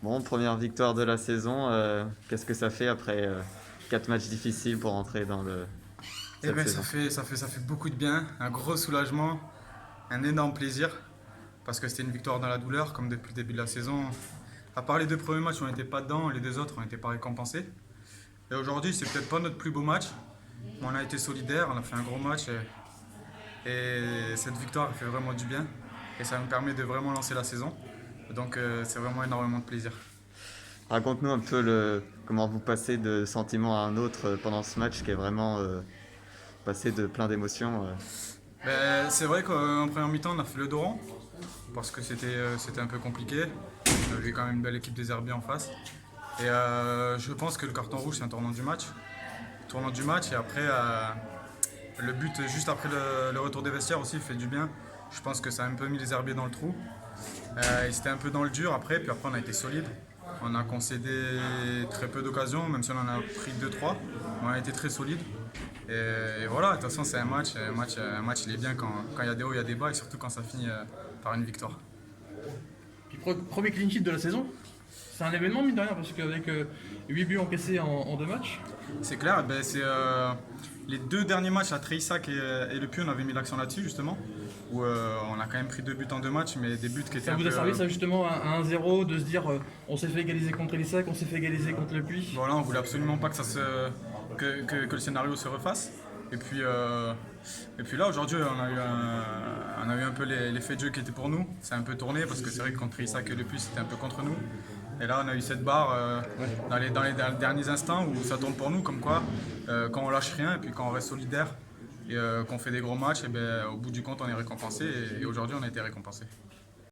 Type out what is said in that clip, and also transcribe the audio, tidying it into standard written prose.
Bon, première victoire de la saison. Qu'est-ce que ça fait après 4 matchs difficiles pour entrer dans Eh cette ben, ça saison? fait, ça fait, ça fait beaucoup de bien, un gros soulagement, un énorme plaisir, parce que c'était une victoire dans la douleur, comme depuis le début de la saison. À part les deux premiers matchs, on n'était pas dedans, les deux autres, on n'était pas récompensés. Et aujourd'hui, c'est peut-être pas notre plus beau match, mais on a été solidaires, on a fait un gros match, et cette victoire elle fait vraiment du bien, et ça nous permet de vraiment lancer la saison. Donc c'est vraiment énormément de plaisir. Raconte-nous un peu comment vous passez de sentiment à un autre pendant ce match qui est vraiment passé de plein d'émotions. Ben, c'est vrai qu'en première mi-temps, on a fait le dos rond, parce que c'était un peu compliqué. On avait quand même une belle équipe des Herbiers en face. Et je pense que le carton rouge, c'est un tournant du match. Tournant du match, et après, le but juste après le retour des vestiaires aussi fait du bien. Je pense que ça a un peu mis les Herbiers dans le trou. Ils étaient un peu dans le dur après, puis après, on a été solide. On a concédé très peu d'occasions, même si on en a pris deux trois. On a été très solide. Et voilà, de toute façon, c'est un match. Un match, il est bien quand il y a des hauts, il y a des bas, et surtout quand ça finit par une victoire. Puis premier clean sheet de la saison, c'est un événement mine de rien parce qu'avec 8 buts encaissés en 2 matchs, C'est clair, ben c'est les deux derniers matchs à Treissac et Le Puy, on avait mis l'accent là-dessus justement, où on a quand même pris deux buts en deux matchs, mais des buts qui étaient ça un vous peu. a servi ça justement à 1-0 de se dire on s'est fait égaliser contre Elissac, on s'est fait égaliser contre le Puy. Voilà, on voulait absolument pas que le scénario se refasse. Et puis là, aujourd'hui, on a eu un peu l'effet de jeu qui était pour nous. C'est un peu tourné parce que c'est vrai que contre Treissac et Le Puy, c'était un peu contre nous. Et là, on a eu cette barre dans les derniers instants où ça tourne pour nous, comme quoi, quand on lâche rien et puis quand on reste solidaire et qu'on fait des gros matchs, et ben, au bout du compte, on est récompensé. Et aujourd'hui, on a été récompensé.